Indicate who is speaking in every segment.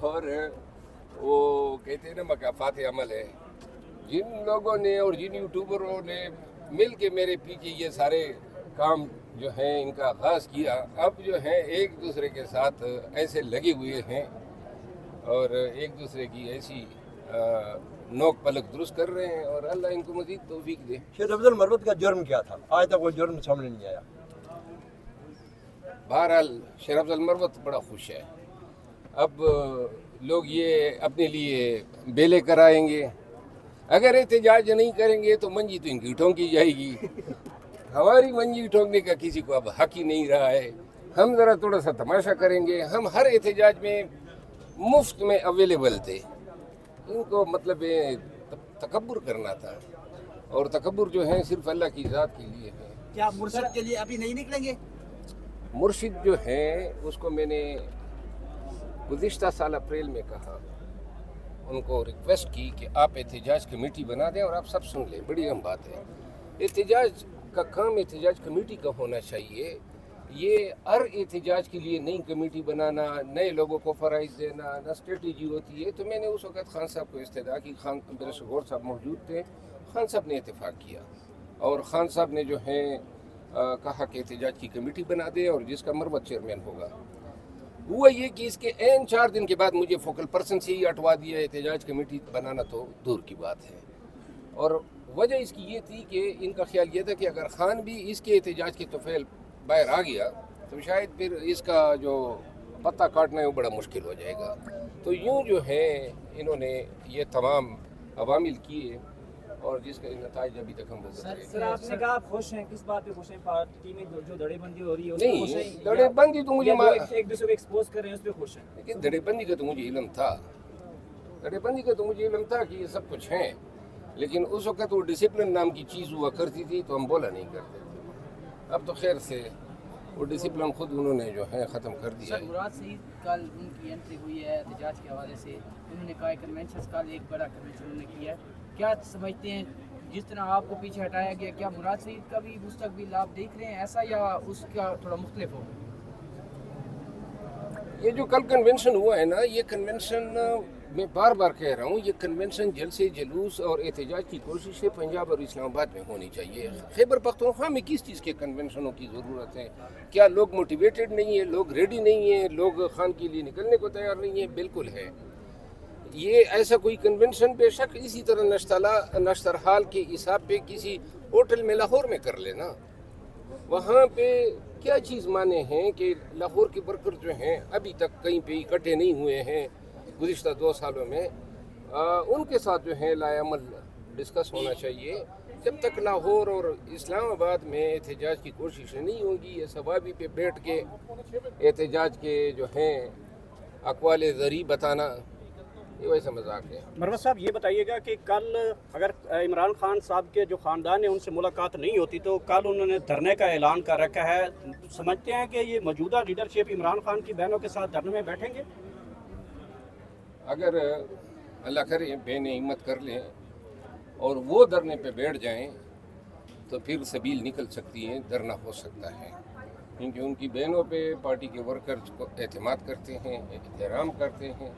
Speaker 1: اور وہ کہتے ہیں نا مکافات عمل ہے. جن لوگوں نے اور جن یوٹیوبروں نے مل کے میرے پیچھے یہ سارے کام جو ہیں ان کا آغاز کیا، اب جو ہیں ایک دوسرے کے ساتھ ایسے لگے ہوئے ہیں اور ایک دوسرے کی ایسی نوک پلک درست کر رہے ہیں، اور اللہ ان کو مزید توفیق دے.
Speaker 2: شیخ افضل مروت کا جرم کیا تھا؟ آج تک وہ جرم سامنے نہیں آیا.
Speaker 1: بہرحال شیخ افضل مروت بڑا خوش ہے. اب لوگ یہ اپنے لیے بیلے کرائیں گے. اگر احتجاج نہیں کریں گے تو منجی تو ان کی ٹھونکی جائے گی. ہماری منجی ٹھونکنے کا کسی کو اب حق ہی نہیں رہا ہے. ہم ذرا تھوڑا سا تماشا کریں گے. ہم ہر احتجاج میں مفت میں اویلیبل تھے. ان کو مطلب تکبر کرنا تھا، اور تکبر جو ہے صرف اللہ کی ذات کے لیے ہے.
Speaker 3: کیا مرشد کے لیے ابھی نہیں نکلیں گے؟
Speaker 1: مرشد جو ہے اس کو میں نے گزشتہ سال اپریل میں کہا، ان کو ریکویسٹ کی کہ آپ احتجاج کمیٹی بنا دیں اور آپ سب سن لیں. بڑی اہم بات ہے. احتجاج کا کام احتجاج کمیٹی کا ہونا چاہیے. یہ ہر احتجاج کے لیے نئی کمیٹی بنانا، نئے لوگوں کو فرائض دینا، نہ اسٹریٹجی ہوتی ہے. تو میں نے اس وقت خان صاحب کو استدعا کی. خان غور صاحب موجود تھے. خان صاحب نے اتفاق کیا اور خان صاحب نے جو ہے کہا کہ احتجاج کی کمیٹی بنا دے اور جس کا مروت چیئرمین ہوگا. ہوا یہ کہ اس کے عین 4 دن کے بعد مجھے فوکل پرسن سے ہی ہٹوا دیا. احتجاج کمیٹی بنانا تو دور کی بات ہے. اور وجہ اس کی یہ تھی کہ ان کا خیال یہ تھا کہ اگر خان بھی اس کے احتجاج کے طفیل باہر آ گیا تو شاید پھر اس کا جو پتہ کاٹنا ہے وہ بڑا مشکل ہو جائے گا. تو یوں جو ہے انہوں نے یہ تمام عوامل کیے اور جس کا نتائج ابھی تک ہم لوگ
Speaker 4: سر آپ نے کہا آپ خوش ہیں، کس بات پہ خوش ہیں؟ پارٹی میں جو دڑے بندی ہو رہی ہے اس پہ خوش ہیں؟
Speaker 1: نہیں، دڑے بندی تو مجھے
Speaker 4: ایک دوسرے کو ایکسپوز کر رہے ہیں اس پہ خوش ہیں؟
Speaker 1: لیکن دڑے بندی کا تو مجھے علم تھا. دڑے بندی کا تو مجھے علم تھا کہ یہ سب کچھ ہیں، لیکن اس وقت وہ ڈسپلن نام کی چیز ہوا کرتی تھی تو ہم بولا نہیں کرتے تھے. اب تو خیر سے وہ ڈسپلن خود انہوں نے جو ہے ختم کر دیا
Speaker 3: سر مراد سعید کل ان کی انٹری ہوئی ہے احتجاج کے حوالے سے. انہوں نے کہا کنونشنز کل ایک بڑا کنونشن انہوں نے کیا ہے. کیا سمجھتے ہیں جس طرح آپ کو پیچھے ہٹایا گیا، کیا مراد سعید کا بھی مستقبل آپ دیکھ رہے ہیں ایسا یا اس کا تھوڑا مختلف ہو؟
Speaker 1: یہ جو کل کنونشن ہوا ہے نا، یہ کنونشن میں بار بار کہہ رہا ہوں، یہ کنونشن جلسے جلوس اور احتجاج کی کوشش ہے پنجاب اور اسلام آباد میں ہونی چاہیے. خیبر پختونخوا میں کس چیز کے کنونشنوں کی ضرورت ہے؟ کیا لوگ موٹیویٹڈ نہیں ہیں؟ لوگ ریڈی نہیں ہیں؟ لوگ خان کے لیے نکلنے کو تیار نہیں ہیں؟ بالکل ہے. یہ ایسا کوئی کنونشن بے شک اسی طرح نشترحال کے حساب پہ کسی ہوٹل میں لاہور میں کر لینا. وہاں پہ کیا چیز مانے ہیں کہ لاہور کے ورکر جو ہیں ابھی تک کہیں پہ اکٹھے نہیں ہوئے ہیں گزشتہ 2 سالوں میں، ان کے ساتھ جو ہے لائے عمل ڈسکس ہونا چاہیے. جب تک لاہور اور اسلام آباد میں احتجاج کی کوششیں نہیں ہوں گی، یہ سوابی پہ بیٹھ کے احتجاج کے جو ہیں اقوال زرعی بتانا، یہ ویسا مذاق ہے.
Speaker 5: مروت صاحب یہ بتائیے گا کہ کل اگر عمران خان صاحب کے جو خاندان ہے ان سے ملاقات نہیں ہوتی تو کل انہوں نے دھرنے کا اعلان کر رکھا ہے. سمجھتے ہیں کہ یہ موجودہ لیڈرشپ عمران خان کی بہنوں کے ساتھ دھرنے میں بیٹھیں گے؟
Speaker 1: اگر اللہ کرے بہنیں ہمت کر لیں اور وہ دھرنے پہ بیٹھ جائیں تو پھر سبیل نکل سکتی ہیں، دھرنا ہو سکتا ہے. کیونکہ ان کی بہنوں پہ پارٹی کے ورکرز کو اعتماد کرتے ہیں، احترام کرتے ہیں.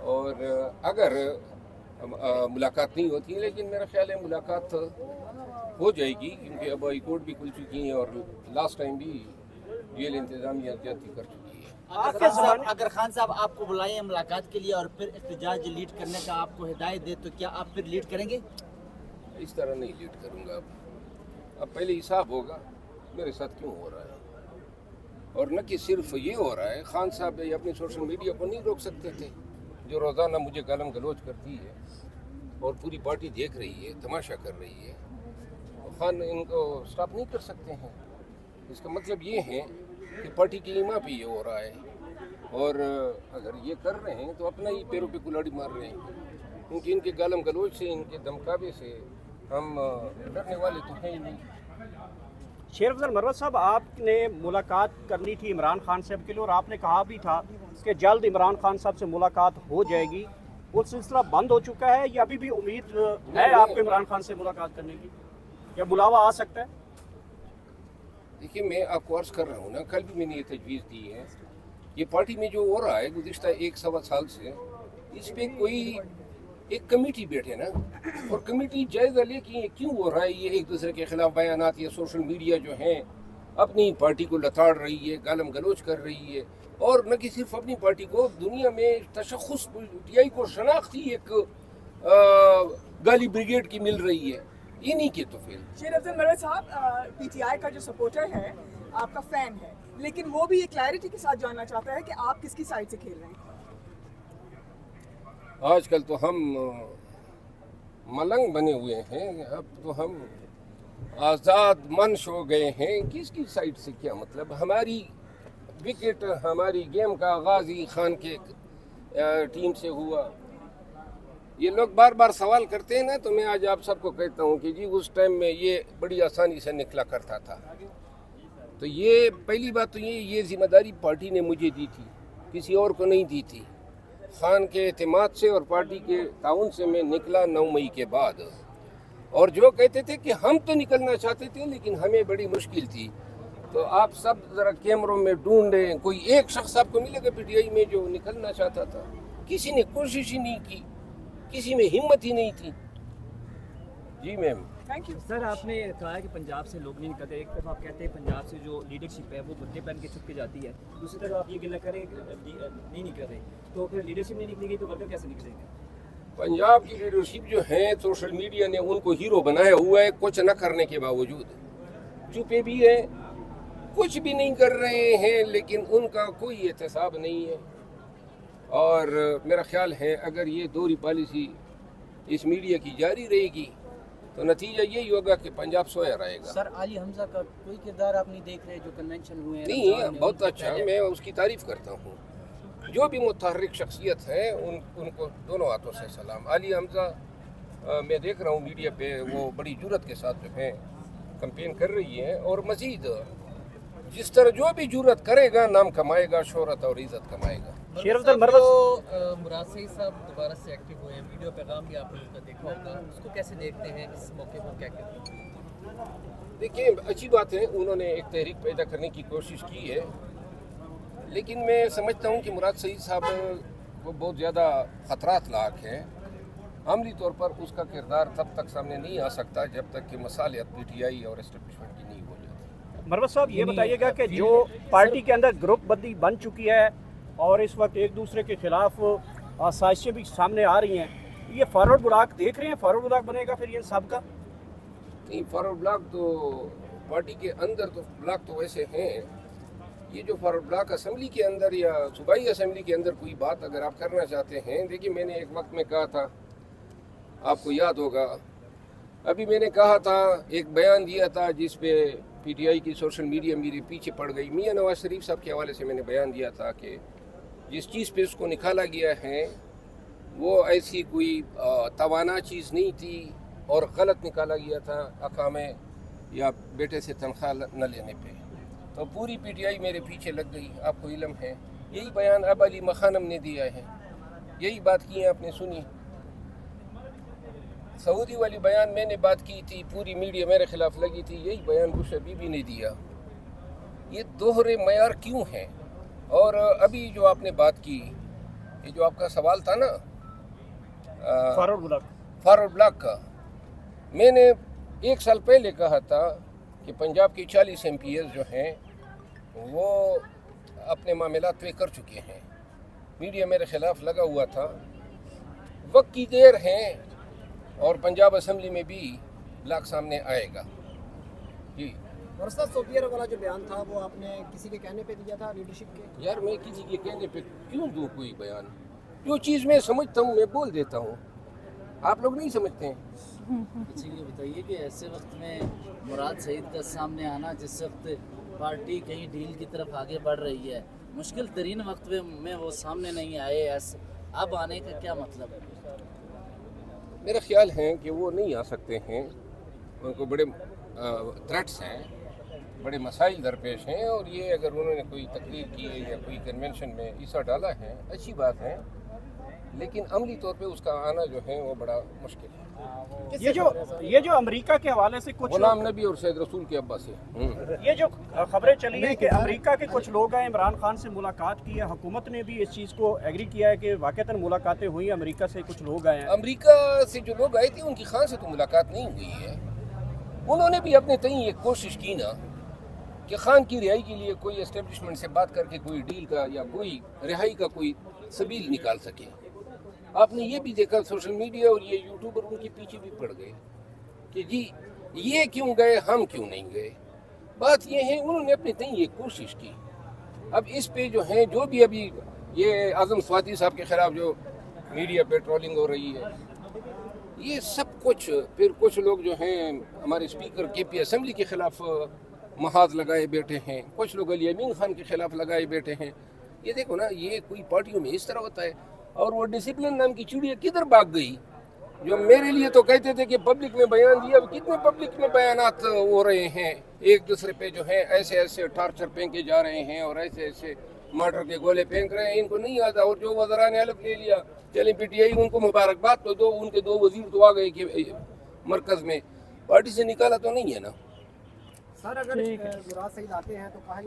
Speaker 1: اور اگر ملاقات نہیں ہوتی، لیکن میرا خیال ہے ملاقات ہو جائے گی، کیونکہ اب ہائی کورٹ بھی کھل چکی ہیں اور لاسٹ ٹائم بھی جیل انتظامیہ زیادتی کر چکی ہے.
Speaker 3: اگر خان صاحب آپ کو بلائیں ملاقات کے لیے اور پھر احتجاج لیڈ کرنے کا آپ کو ہدایت دے تو کیا آپ پھر لیڈ کریں گے؟
Speaker 1: اس طرح نہیں لیڈ کروں گا. اب پہلے حساب ہوگا میرے ساتھ کیوں ہو رہا ہے. اور نہ کہ صرف یہ ہو رہا ہے، خان صاحب اپنی سوشل میڈیا کو نہیں روک سکتے تھے جو روزانہ مجھے گالم گلوچ کرتی ہے اور پوری پارٹی دیکھ رہی ہے، تماشا کر رہی ہے. خان ان کو سٹاپ نہیں کر سکتے ہیں. اس کا مطلب یہ ہے کہ پارٹی کی ایما پہ یہ ہو رہا ہے، اور اگر یہ کر رہے ہیں تو اپنا ہی پیروں پہ کلاڑی مار رہے ہیں. کیونکہ ان کے گالم گلوچ سے، ان کے دمکابے سے ہم ڈرنے والے تو ہیں ہی نہیں.
Speaker 5: شیخ افضل مروت صاحب، آپ نے ملاقات کرنی تھی عمران خان صاحب کے لیے اور آپ نے کہا بھی تھا کہ جلد عمران خان صاحب سے ملاقات ہو جائے گی. وہ سلسلہ بند ہو چکا ہے یا ابھی بھی امید ہے آپ کو عمران خان سے ملاقات کرنے کی، یا بلاوا آ سکتا ہے؟
Speaker 1: دیکھیے، میں آپ کو عرض کر رہا ہوں نا، کل بھی میں نے یہ تجویز دی ہے ये पार्टी में जो हो रहा है गुज़िश्ता 1 सवा साल से, इस पे कोई एक कमेटी बैठे ना, और कमेटी जायज़ा ले कि ये क्यों हो रहा है, ये एक दूसरे के खिलाफ बयानात, ये सोशल मीडिया जो है अपनी पार्टी को लताड़ रही है, गालम गलोच कर रही है, और न कि सिर्फ अपनी पार्टी को, दुनिया में तशख़्ख़ुस पीटीआई को शनाख्ती एक गाली ब्रिगेड की मिल रही है, इन्हीं के तो फिर।
Speaker 6: शेर अफजल मरवत साहब, पीटीआई का जो सपोर्टर है, आपका फैन है, लेकिन वो भी ये क्लैरिटी के साथ जानना चाहता है कि आप किसकी साइड से खेल रहे हैं।
Speaker 1: आजकल तो हम मलंग बने हुए हैं, अब तो हम आज़ाद मंश हो गए हैं, किसकी साइड से क्या मतलब। हमारी विकेट, हमारी गेम का आगाज़ ही खान के टीम से हुआ। ये लोग बार बार सवाल करते हैं ना, तो मैं आज आप सबको कहता हूँ कि जी उस टाइम में ये बड़ी आसानी से निकला करता था। तो ये पहली बात तो ये जिम्मेदारी पार्टी ने मुझे दी थी, किसी और को नहीं दी थी। खान के एतमाद से और पार्टी के ताउन से मैं निकला 9 मई के बाद, और जो कहते थे कि हम तो निकलना चाहते थे लेकिन हमें बड़ी मुश्किल थी। तो आप सब ज़रा कैमरों में ढूंढें, कोई एक शख्स आपको मिलेगा पीटीआई में जो निकलना चाहता था? किसी ने कोशिश ही नहीं की, किसी में हिम्मत ही नहीं थी। जी मैम।
Speaker 6: Thank you.
Speaker 4: सर, आपने कहा कि पंजाब से लोग नहीं निकलते। एक तरफ आप कहते हैं पंजाब से जो लीडरशिप है वो बदले पहन के छुप के जाती है, दूसरी तरफ आप ये गिला करें नहीं निकल रहे, तो फिर लीडरशिप नहीं निकलेगी तो वर्कर कैसे निकलेंगे?
Speaker 1: पंजाब की लीडरशिप जो है, सोशल मीडिया ने उनको हीरो बनाया हुआ है, कुछ न करने के बावजूद चुपे भी हैं, कुछ भी नहीं कर रहे हैं, लेकिन उनका कोई एहतसाब नहीं है। और मेरा ख्याल है अगर ये दोहरी पॉलिसी इस मीडिया की जारी रहेगी तो नतीजा यही होगा कि पंजाब सोया रहेगा।
Speaker 3: सर, अली हमजा का कोई किरदार आप नहीं देख रहे जो कन्वेंशन हुए हैं?
Speaker 1: नहीं, बहुत अच्छा, मैं उसकी तारीफ करता हूँ। जो भी मुतहर्रिक शख्सियत है उनको दोनों हाथों से सलाम। अली हमजा मैं देख रहा हूँ मीडिया पे, वो बड़ी जुर्रत के साथ जो है कैंपेन कर रही है, और मज़ीद जिस तरह जो भी जुर्रत करेगा नाम कमाएगा, शोहरत और इज़्ज़त कमाएगा।
Speaker 5: शेर अफजल मरवत
Speaker 7: मुराद सईद साहब दोबारा से एक्टिव हुए हैं, वीडियो पैगाम भी आपने उनका देखा होगा, उसको कैसे देखते हैं, इस मौके पर क्या कहते हैं?
Speaker 1: देखिए, अच्छी बात है, उन्होंने एक तहरीक पैदा करने की कोशिश की है, लेकिन मैं समझता हूँ कि मुराद सईद साहब वो बहुत ज़्यादा ख़तरात लाक हैं। अमली तौर पर उसका किरदार तब तक सामने नहीं आ सकता जब तक कि मसालियत पीटीआई और एस्टेब्लिशमेंट की नहीं हो जाती।
Speaker 5: मरवत साहब, ये बताइएगा कि जो पार्टी के अंदर ग्रुप बंदी बन चुकी है और इस वक्त एक दूसरे के खिलाफ साजिशें भी सामने आ रही हैं, ये फॉरवर्ड ब्लॉक देख रहे हैं, फॉरवर्ड ब्लॉक बनेगा फिर ये सब का?
Speaker 1: नहीं, फॉरवर्ड ब्लॉक तो पार्टी के अंदर तो ब्लॉक तो वैसे हैं। ये जो फॉरवर्ड ब्लॉक असेंबली के अंदर या सूबाई असेंबली के अंदर कोई बात अगर आप करना चाहते हैं, देखिए मैंने एक वक्त में कहा था, आपको याद होगा, अभी मैंने कहा था, एक बयान दिया था जिस पे पीटीआई की सोशल मीडिया मेरे पीछे पड़ गई। मियां नवाज शरीफ साहब के हवाले से मैंने बयान दिया था कि जिस चीज़ पे उसको निकाला गया है वो ऐसी कोई तवाना चीज़ नहीं थी और गलत निकाला गया था अकामे या बेटे से तनख्वाह न लेने पे। तो पूरी पीटीआई मेरे पीछे लग गई, आपको इल्म है। यही बयान अब अली मखानम ने दिया है, यही बात की है, आपने सुनी। सऊदी वाली बयान मैंने बात की थी, पूरी मीडिया मेरे खिलाफ लगी थी, यही बयान बुश बीबी ने दिया। ये दोहरे मयार क्यों हैं? और अभी जो आपने बात की, ये जो आपका सवाल था ना फॉरवर्ड ब्लॉक का, मैंने 1 साल पहले कहा था कि पंजाब के 40 MPs जो हैं वो अपने मामलात तय कर चुके हैं। मीडिया मेरे खिलाफ लगा हुआ था, वक्त की देर है और पंजाब असेंबली में भी ब्लॉक सामने आएगा। जी।
Speaker 8: और सर, सोपियर वाला जो बयान था वो आपने किसी के कहने पे दिया था लीडरशिप के?
Speaker 1: यार, मैं किसी के कहने पे क्यों दूँ कोई बयान? जो चीज़ मैं समझता हूँ मैं बोल देता हूँ, आप लोग नहीं समझते हैं।
Speaker 9: अच्छा, ये बताइए कि ऐसे वक्त में मुराद सईद का सामने आना, जिस वक्त पार्टी कहीं डील की तरफ आगे बढ़ रही है, मुश्किल तरीन वक्त में वो सामने नहीं आए, अब आने का क्या मतलब है?
Speaker 1: मेरा ख्याल है कि वो नहीं आ सकते हैं, उनको बड़े थ्रेट्स हैं, बड़े मसाइल दरपेश हैं, और ये अगर उन्होंने कोई तकरीर की है या कोई कन्वेंशन में हिस्सा डाला है, अच्छी बात है, लेकिन अमली तौर पे उसका आना जो है वो बड़ा मुश्किल है।
Speaker 5: ये जो अमेरिका के हवाले से कुछ
Speaker 1: गुलाम नबी और सैयद रसूल के अब्बा से
Speaker 5: ये जो खबरें चली हैं कि अमेरिका के कुछ लोग हैं इमरान खान से मुलाकात की है, हुकूमत ने भी इस चीज़ को एग्री किया है कि वाकईतन मुलाकातें हुई, अमेरिका से कुछ लोग आए हैं।
Speaker 1: अमेरिका से जो लोग आए थे उनकी खान से तो मुलाकात नहीं हुई है। उन्होंने भी अपने तय एक कोशिश की ना कि खान की रिहाई के लिए कोई एस्टेब्लिशमेंट से बात करके कोई डील का या कोई रिहाई का कोई सबील निकाल सके। आपने ये भी देखा सोशल मीडिया और ये यूट्यूबर उनके पीछे भी पड़ गए कि जी ये क्यों गए, हम क्यों नहीं गए। बात ये है उन्होंने अपने तय एक कोशिश की। अब इस पे जो है जो भी अभी ये आज़म स्वाति साहब के खिलाफ जो मीडिया पे ट्रोलिंग हो रही है, ये सब कुछ, फिर कुछ लोग जो हैं हमारे स्पीकर KP असेंबली के खिलाफ महाज लगाए बैठे हैं, कुछ लोग अली अमीन खान के खिलाफ लगाए बैठे हैं। ये देखो ना, ये कोई पार्टियों में इस तरह होता है। और वो डिसिप्लिन नाम की चिड़िया किधर भाग गई, जो मेरे लिए तो कहते थे कि पब्लिक में बयान दिया। अब कितने पब्लिक में बयानात हो रहे हैं, एक दूसरे पे जो है ऐसे ऐसे टार्चर फेंके जा रहे हैं और ऐसे ऐसे मर्डर के गोले फेंक रहे हैं। इनको नहीं आता। और जो वज़रा ने हल्फ ले लिया, चले PTI उनको मुबारकबाद तो दो, उनके 2 वजीर तो आ गए कि मरकज़ में, पार्टी से निकाला तो नहीं है ना।
Speaker 8: सर अगर मुराद सईद आते हैं तो कहा